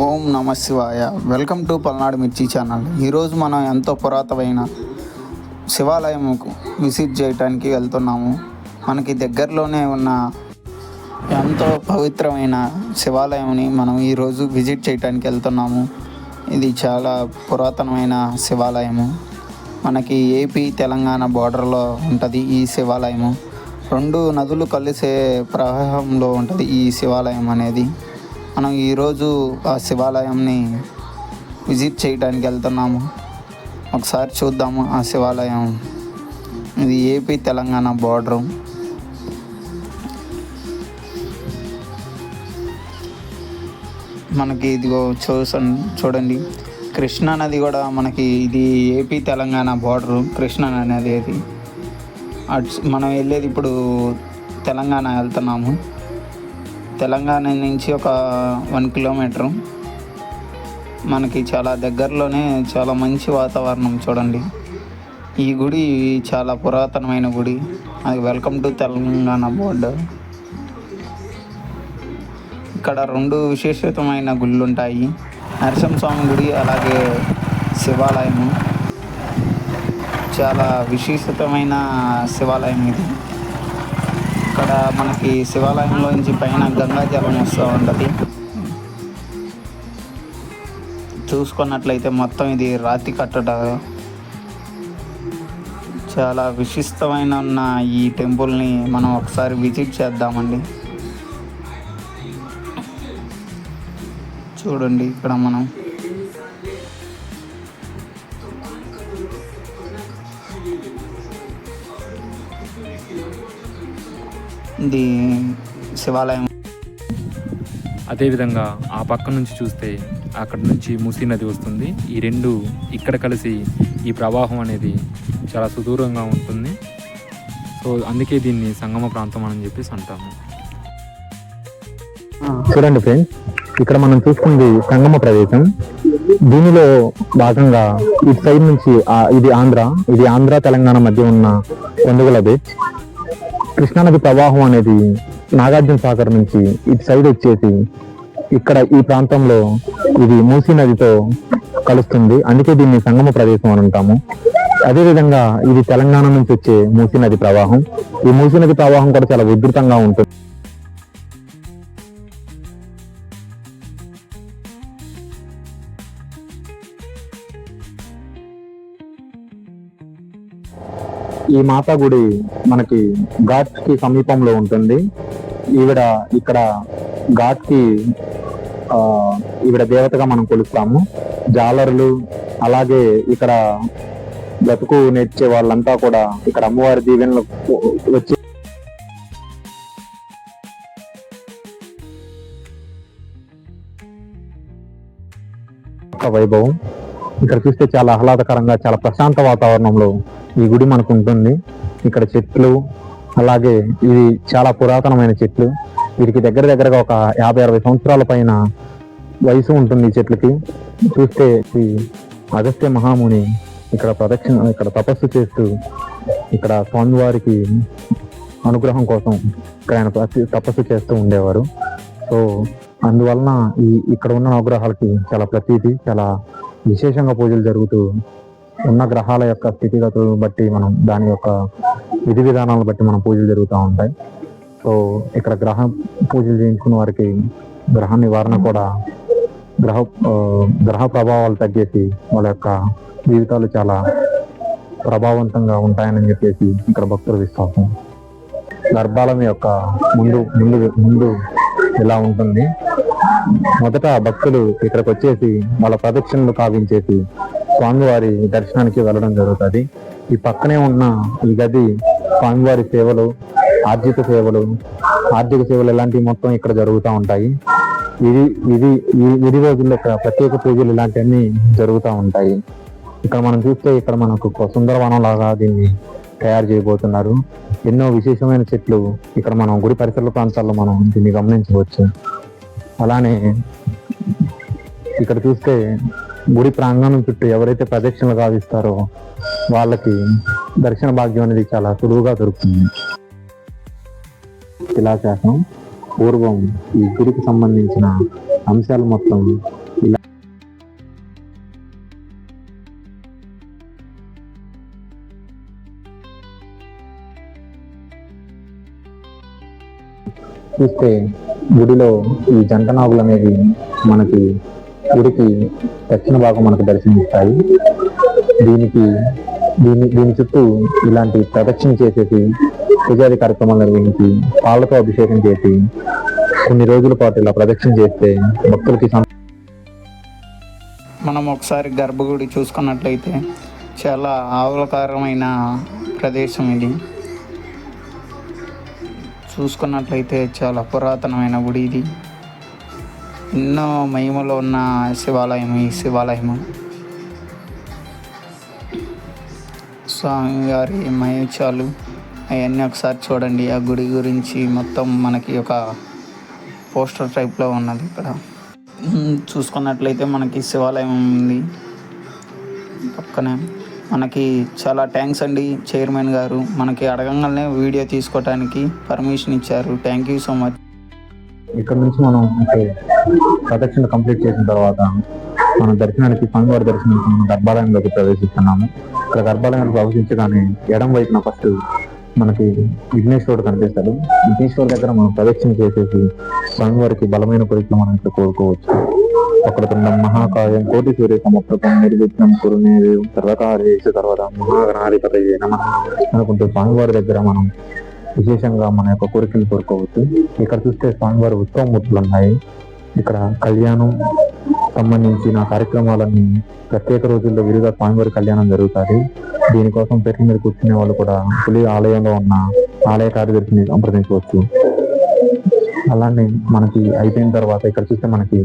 ఓం నమ శివాయ. Welcome to Palnadu మిర్చి ఛానల్. ఈరోజు మనం ఎంతో పురాతనమైన శివాలయంకు విజిట్ చేయడానికి వెళ్తున్నాము. మనకి దగ్గరలోనే ఉన్న ఎంతో పవిత్రమైన శివాలయంని మనం ఈరోజు విజిట్ చేయడానికి వెళ్తున్నాము. ఇది చాలా పురాతనమైన శివాలయము. మనకి ఏపీ తెలంగాణ బోర్డర్లో ఉంటుంది ఈ శివాలయము. రెండు నదులు కలిసే ప్రవాహంలో ఉంటుంది ఈ శివాలయం అనేది. మనం ఈరోజు ఆ శివాలయంని విజిట్ చేయడానికి వెళ్తున్నాము. ఒకసారి చూద్దాము ఆ శివాలయం. ఇది ఏపీ తెలంగాణ బోర్డరు. మనకి ఇదిగో చూడండి, కృష్ణా నది కూడా మనకి, ఇది ఏపీ తెలంగాణ బోర్డరు. కృష్ణా నది అది మనం వెళ్ళేది ఇప్పుడు తెలంగాణ వెళ్తున్నాము. తెలంగాణ నుంచి ఒక 1 కిలోమీటరు. మనకి చాలా దగ్గరలోనే చాలా మంచి వాతావరణం. చూడండి, ఈ గుడి చాలా పురాతనమైన గుడి. అది వెల్కమ్ టు తెలంగాణ బోర్డర్. ఇక్కడ 2 విశేషమైన గుళ్ళు ఉంటాయి. నరసింహస్వామి గుడి, అలాగే శివాలయము. చాలా విశేషమైన శివాలయం ఇది. ఇక్కడ మనకి శివాలయంలోంచి పైన గంగాజలం వస్తూ ఉంటుంది. చూసుకున్నట్లయితే మొత్తం ఇది రాతి కట్టడ. చాలా విశిష్టమైన ఉన్న ఈ టెంపుల్ని మనం ఒకసారి విజిట్ చేద్దామండి. చూడండి, ఇక్కడ మనం ఇది శివాలయం. అదేవిధంగా ఆ పక్క నుంచి చూస్తే అక్కడ నుంచి మూసీ నది వస్తుంది. ఈ రెండు ఇక్కడ కలిసి ఈ ప్రవాహం అనేది చాలా సుదూరంగా ఉంటుంది. సో అందుకే దీన్ని సంగమ ప్రాంతం అని చెప్పేసి అంటాము. చూడండి ఫ్రెండ్స్, ఇక్కడ మనం చూసుకుంది సంగమ ప్రదేశం. దీనిలో భాగంగా ఇటు సైడ్ నుంచి ఇది ఆంధ్ర తెలంగాణ మధ్య ఉన్న కొండగల బీచ్. కృష్ణానది ప్రవాహం అనేది నాగార్జున సాగర్ నుంచి ఇటు సైడ్ వచ్చేసి ఇక్కడ ఈ ప్రాంతంలో ఇది మూసీ నదితో కలుస్తుంది. అందుకే దీన్ని సంగమ ప్రదేశం అని అంటాము. అదేవిధంగా ఇది తెలంగాణ నుంచి వచ్చే మూసీ నది ప్రవాహం. ఈ మూసీ నది ప్రవాహం కూడా చాలా ఉధృతంగా ఉంటుంది. ఈ మాతా గుడి మనకి ఘాట్ కి సమీపంలో ఉంటుంది. ఇక్కడ ఘాట్ కి ఈవిడ దేవతగా మనం కొలుస్తాము. జాలరులు, అలాగే ఇక్కడ బ్రతుకు నేర్చే వాళ్ళంతా కూడా ఇక్కడ అమ్మవారి దీవెనలు వచ్చి వైభవం. ఇక్కడ చూస్తే చాలా ఆహ్లాదకరంగా, చాలా ప్రశాంత వాతావరణంలో ఈ గుడి మనకు ఉంటుంది. ఇక్కడ చెట్లు, అలాగే ఇది చాలా పురాతనమైన చెట్లు. వీటికి దగ్గరగా ఒక 50-60 సంవత్సరాల పైన వయసు ఉంటుంది ఈ చెట్లకి. చూస్తే ఈ అగస్త్య మహాముని ఇక్కడ తపస్సు చేస్తూ ఇక్కడ స్వామివారికి అనుగ్రహం కోసం ఇక్కడ ఆయన తపస్సు చేస్తూ ఉండేవారు. సో అందువలన ఇక్కడ ఉన్న నవగ్రహాలకి చాలా ప్రతీతి, చాలా విశేషంగా పూజలు జరుగుతూ ఉన్న గ్రహాల యొక్క స్థితిగతులను బట్టి మనం దాని యొక్క విధి విధానాలను బట్టి మనం పూజలు జరుగుతూ ఉంటాయి. సో ఇక్కడ గ్రహ పూజలు చేయించుకున్న వారికి గ్రహ నివారణ కూడా, గ్రహ ప్రభావాలు తగ్గేసి వాళ్ళ యొక్క జీవితాలు చాలా ప్రభావవంతంగా ఉంటాయని చెప్పేసి ఇక్కడ భక్తుల విశ్వాసం. గర్భాలయం యొక్క ముందు ఇలా ఉంటుంది. మొదట భక్తులు ఇక్కడికి వచ్చేసి వాళ్ళ ప్రదక్షిణలు కావించేసి స్వామివారి దర్శనానికి వెళ్ళడం జరుగుతుంది. ఈ పక్కనే ఉన్న ఈ గది స్వామివారి సేవలు, ఆర్థిక సేవలు ఇలాంటివి మొత్తం ఇక్కడ జరుగుతూ ఉంటాయి. విధి రోజుల్లో ఇక్కడ ప్రత్యేక పూజలు ఇలాంటివన్నీ జరుగుతూ ఉంటాయి. ఇక్కడ మనం చూస్తే ఇక్కడ మనకు సుందరవనం లాగా దీన్ని తయారు చేయబోతున్నారు. ఎన్నో విశేషమైన చెట్లు ఇక్కడ మనం గుడి పరిసర ప్రాంతాల్లో మనం దీన్ని గమనించవచ్చు. అలానే ఇక్కడ చూస్తే గుడి ప్రాంగణం చుట్టూ ఎవరైతే ప్రదక్షిణలు గావిస్తారో వాళ్ళకి దర్శన భాగ్యం అనేది చాలా సులువుగా దొరుకుతుంది. శిలాశాసనం పూర్వం ఈ గుడికి సంబంధించిన అంశాలు మొత్తం చూస్తే గుడిలో ఈ జంట నాగులు అనేవి మనకి గుడికి దక్షిణ భాగం మనకు దర్శనమిస్తాయి. దీని చుట్టూ ఇలాంటి ప్రదక్షిణ చేసేసి పూజాది కార్యక్రమాలు నిర్వహించి పాలతో అభిషేకం చేసి కొన్ని రోజుల పాటు ఇలా ప్రదక్షిణ చేస్తే భక్తులకి మనం ఒకసారి గర్భగుడి చూసుకున్నట్లయితే చాలా ఆహ్లాదకరమైన ప్రదేశం ఇది. చూసుకున్నట్లయితే చాలా పురాతనమైన గుడి ఇది. ఎన్నో మహిమలో ఉన్న శివాలయం ఈ శివాలయము. స్వామివారి మహిమలు అవన్నీ ఒకసారి చూడండి. ఆ గుడి గురించి మొత్తం మనకి ఒక పోస్టర్ టైప్లో ఉన్నది. ఇక్కడ చూసుకున్నట్లయితే మనకి శివాలయం ఉంది పక్కనే. మనకి చాలా థ్యాంక్స్ అండి చైర్మన్ గారు, మనకి అడగంగానే వీడియో తీసుకోవడానికి పర్మిషన్ ఇచ్చారు. Thank you so much. ఇక్కడ నుంచి మనం ప్రదక్షిణ కంప్లీట్ చేసిన తర్వాత మన దర్శనానికి స్వామివారి దర్శనానికి మనం గర్భాలయంలోకి ప్రవేశిస్తున్నాము. ఇక్కడ గర్భాలయానికి ప్రవేశించగానే ఎడం వైపున ఫస్ట్ మనకి విఘ్నేశ్వరుడు కనిపిస్తాడు. విఘ్నేశ్వరుడు దగ్గర మనం ప్రదక్షిణ చేసేసి స్వామివారికి బలమైన కోరికలు మనం ఇక్కడ కోరుకోవచ్చు. వక్రతుండం మహాకాయం కోటి సూర్య సమప్రభం నిర్విఘ్నం కురుమే సర్వకార్యేషు సర్వదా మహాగణాధిపతయే నమః అనుకుంటూ స్వామివారి దగ్గర మనం విశేషంగా మన యొక్క కోరికలు కోరుకోవచ్చు. ఇక్కడ చూస్తే స్వామివారి ఉత్సవమూర్తులు ఉన్నాయి. ఇక్కడ కళ్యాణం సంబంధించిన కార్యక్రమాలన్నీ ప్రత్యేక రోజుల్లో విరిగా స్వామివారి కళ్యాణం జరుగుతుంది. దీనికోసం పేరు మీద కూర్చునే వాళ్ళు కూడా పులి ఆలయంలో ఉన్న ఆలయ కార్యదర్శిని సంప్రదించవచ్చు. అలానే మనకి అయిపోయిన తర్వాత ఇక్కడ చూస్తే మనకి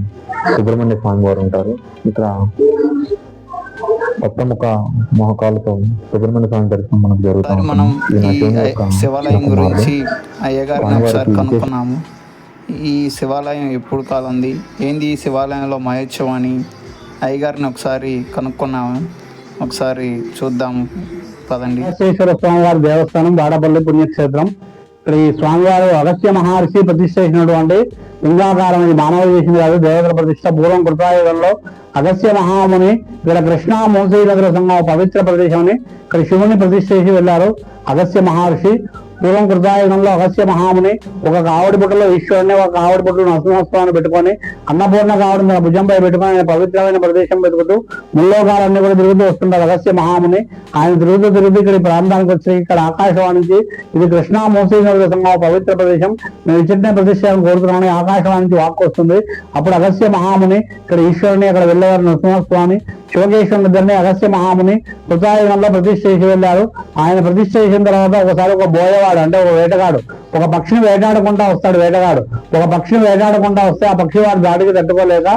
సుబ్రహ్మణ్య స్వామి వారు ఉంటారు. ఇక్కడ కొత్త మోహకాలతో సుబ్రహ్మణ్య స్వామి దర్శనం మనకు జరుగుతుంది. మనం శివాలయం గురించి అయ్యగారిని ఒకసారి కనుక్కున్నాము. ఈ శివాలయం ఎప్పుడు కాలంది, ఏంది ఈ శివాలయంలో మహోత్సవం అని అయ్యగారిని ఒకసారి కనుక్కున్నాము. ఒకసారి చూద్దాము పదండి. అగస్త్యేశ్వర స్వామివారి దేవస్థానం వాడపల్లి పుణ్యక్షేత్రం. ఇక్కడ ఈ స్వామివారు అగస్త్య మహర్షి ప్రతిష్ఠ చేసినటువంటి లింగాకారం, ఇది మానవులు చేసింది కాదు, దేవతల ప్రతిష్ట. పూర్వం కృతాయుగంలో అగస్త్య మహాముని ఇక్కడ కృష్ణా మూసీ నదుల సంగమ పవిత్ర ప్రదేశం అని ఇక్కడ శివుని ప్రతిష్ఠ చేసి వెళ్ళారు అగస్త్య మహర్షి. పూర్వం కృతాయుగంలో అగస్త్య మహాముని ఒక కావడి బుట్టలో ఈశ్వరుని, ఒక కావడి బుట్టలో నరసింహస్వామిని పెట్టుకొని అన్నపూర్ణ కావడి తన భుజంపై పెట్టుకొని ఆయన పవిత్రమైన ప్రదేశం పెట్టుకుంటూ ముల్లోకాలన్నీ కూడా తిరుగుతూ వస్తుంటారు అగస్త్య మహాముని. ఆయన తిరుగుతూ ఇక్కడ ఈ ప్రాంతానికి వచ్చి ఇక్కడ ఆకాశవాణించి ఇది కృష్ణా మూసీ నదుల సంగమ పవిత్ర ప్రదేశం, మేము చిన్న ప్రతిష్టాన్ని కోరుతున్నామని ఆకాశవాణించి వాక్కు వస్తుంది. అప్పుడు అగస్త్య మహాముని ఇక్కడ ఈశ్వరుని, అక్కడ వెళ్ళేవారు నరసింహస్వామి, శివకేశ్వరుని ఇద్దరిని అగస్త్య మహాముని కృతాయుగంలో ప్రతిష్ఠ చేసి వెళ్ళారు. ఆయన ప్రతిష్ఠ చేసిన తర్వాత ఒకసారి ఒక బోయవాడు అంటే ఒక వేటగాడు ఒక పక్షిని వేటాడుకుంటా వస్తాడు. వేటగాడు ఒక పక్షిని వేటాడుకుంటా వస్తే ఆ పక్షి వాడి దాడికి తట్టుకోలేక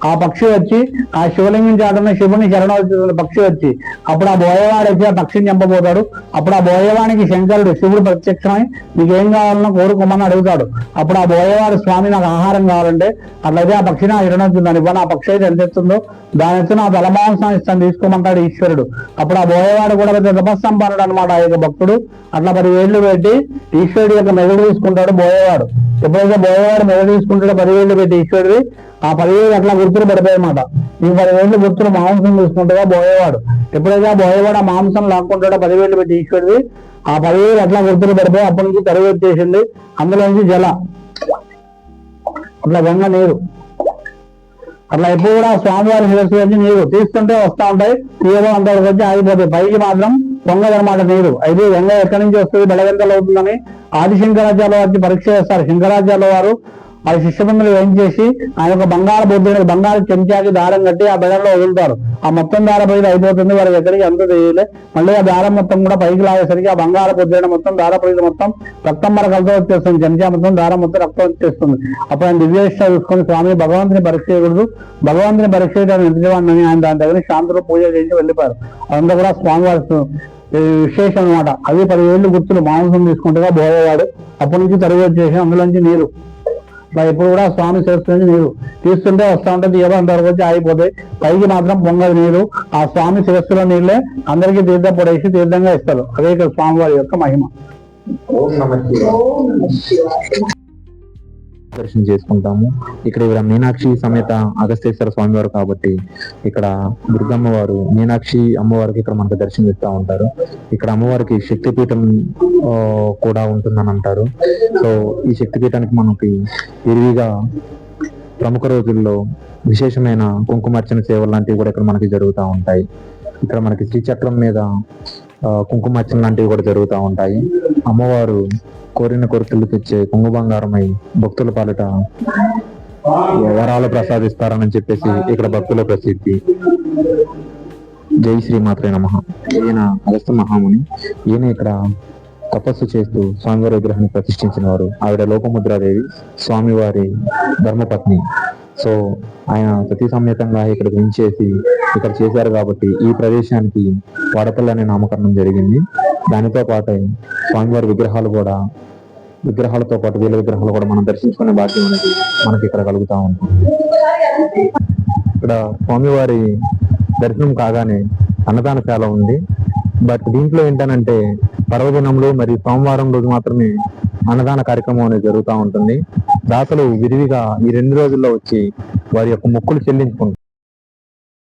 ఆ పక్షి వచ్చి ఆ శివలింగం చాటున శివుని శరణవచ్చిన పక్షి వచ్చి అప్పుడు ఆ బోయవాడు వచ్చి ఆ పక్షిని చంపబోతాడు. అప్పుడు ఆ బోయవానికి శంకరుడు శివుడు ప్రత్యక్షమై నీకు ఏం కావాలన్నా కోరుకోమని అడుగుతాడు. అప్పుడు ఆ బోయవాడు స్వామి నాకు ఆహారం కావాలంటే అట్లయితే ఆ పక్షి నా శరణొచ్చిందని ఇవ్వను, ఆ పక్షి అయితే ఎంత ఎత్తుందో దాని ఎత్తు నా బలమాంసం ఇస్తాను తీసుకోమంటాడు ఈశ్వరుడు. అప్పుడు ఆ బోయవాడు కూడా పెద్ద తపస్సంపన్నుడు అనమాట ఆ యొక్క భక్తుడు. అట్లా 10 వేళ్లు పెట్టి ఈశ్వరుడు యొక్క మెదడు తీసుకుంటాడు బోయవాడు. ఎప్పుడైతే బోయవాడు మెదడు తీసుకుంటాడో 10 వేళ్లు పెట్టి ఈశ్వరుడి ఆ 10 వేలు అట్లా గుర్తులు పడిపోయాయి అన్నమాట. ఈ 10 వేళ్లు గుర్తులు మాంసం తీసుకుంటాడా బోయవాడు. ఎప్పుడైతే ఆ బోయవాడు ఆ మాంసం లాక్కుంటాడో 10 వేళ్లు పెట్టి ఈశ్వరుడి ఆ 10 వేలు అట్లా గుర్తులు పడిపోయి అప్పటి నుంచి తరువు వచ్చేసింది. అందులో నుంచి జల అట్లా గంగ నీరు అట్లా ఎప్పుడు కూడా స్వామివారి శిరస్సు వచ్చి నీరు తీస్తుంటే వస్తూ ఉంటాయి, తీయడం అంతవరకు వచ్చి ఆగిపోతాయి. పైకి మాత్రం పొంగదనమాట నీరు. అయితే గంగ ఎక్కడి నుంచి వస్తుంది, బెడగంతలు అవుతుందని ఆదిశంకరాచార్య వచ్చి పరీక్ష చేస్తారు. శంకరాచార్య వారు ఆ శిష్యబంధులు ఏం చేసి ఆయన ఒక బంగారు బొద్దుని బంగారు చెంచాకి దారం కట్టి ఆ బెడలో వదులుతారు. ఆ మొత్తం దారం పైకి అయిపోతుంది, వాళ్ళకి ఎక్కడికి అంత తెలియలే. మళ్ళీ ఆ దారం మొత్తం కూడా పైకి లాగేసరికి ఆ బంగారు బొద్దున మొత్తం దారపైకి మొత్తం రక్తం మరకలతో వచ్చేస్తుంది. చెంచా మొత్తం దారం మొత్తం రక్తం వచ్చేస్తుంది. అప్పుడు ఆయన దివ్యేష్ట చూసుకొని స్వామి భగవంతుని పరీక్ష చేయకూడదు, భగవంతుని పరీక్ష చేయడానికి నిజవాడిని ఆయన దాని దగ్గర శాంతిలో పూజ చేసి వెళ్ళిపోయారు. అదంతా కూడా స్వామివారి విశేషం అనమాట. అది 10 వేళ్లు గుర్తులు మాంసం తీసుకుంటగా బోయేవాడు. అప్పటి నుంచి తరుగు వచ్చేసి అందులోంచి నీరు ఎప్పుడు కూడా స్వామి శిరస్సు నుంచి నీరు తీస్తుంటే వస్తూ ఉంటే తీయడం అంతవరకు వచ్చి ఆగిపోతాయి. పైకి మాత్రం పొంగది నీరు. ఆ స్వామి శిరస్సులో నీళ్ళే అందరికీ తీర్థం పొడేసి తీర్థంగా ఇస్తారు. అదే ఇక్కడ స్వామివారి యొక్క మహిమ. దర్శనం చేసుకుంటాము. ఇక్కడ మీనాక్షి సమేత అగస్తేశ్వర స్వామి వారు కాబట్టి ఇక్కడ దుర్గమ్మ వారు మీనాక్షి అమ్మవారికి ఇక్కడ మనకు దర్శనం ఇస్తూ ఉంటారు. ఇక్కడ అమ్మవారికి శక్తిపీఠం కూడా ఉంటుందని అంటారు. సో ఈ శక్తిపీఠానికి మనకి విరివిగా ప్రముఖ రోజుల్లో విశేషమైన కుంకుమార్చన సేవలు లాంటివి కూడా ఇక్కడ మనకి జరుగుతూ ఉంటాయి. ఇక్కడ మనకి శ్రీచక్రం మీద కుంకుమార్చన లాంటివి కూడా జరుగుతూ ఉంటాయి. అమ్మవారు కోరిన కోరికలు తెచ్చే కొంగు బంగారమై భక్తుల పాలిట వరాలు ప్రసాదిస్తారని చెప్పేసి ఇక్కడ భక్తుల ప్రసిద్ధి. జై శ్రీమాత్రే నమః. ఈయన అగస్త్య మహాముని. ఈయన ఇక్కడ తపస్సు చేస్తూ స్వామివారి విగ్రహాన్ని ప్రతిష్ఠించిన వారు. ఆవిడ లోపముద్రాదేవి, స్వామివారి ధర్మపత్ని. సో ఆయన సతీ సమేతంగా ఇక్కడ వించేసి ఇక్కడ చేశారు కాబట్టి ఈ ప్రదేశానికి వాడపల్లి అనే నామకరణం జరిగింది. దానితో పాటు స్వామివారి విగ్రహాలతో పాటు వీళ్ళ విగ్రహాలు కూడా మనం దర్శించుకునే భాగ్యం అనేది మనకి ఇక్కడ కలుగుతూ ఉంటుంది. ఇక్కడ స్వామివారి దర్శనం కాగానే అన్నదానశాల ఉంది. బట్ దీంట్లో ఏంటనంటే పర్వదినంలో మరియు సోమవారం రోజు మాత్రమే అన్నదాన కార్యక్రమం అనేది జరుగుతూ ఉంటుంది. దాతలు విరివిగా ఈ 2 రోజుల్లో వచ్చి వారి యొక్క మొక్కులు చెల్లించుకుంటారు.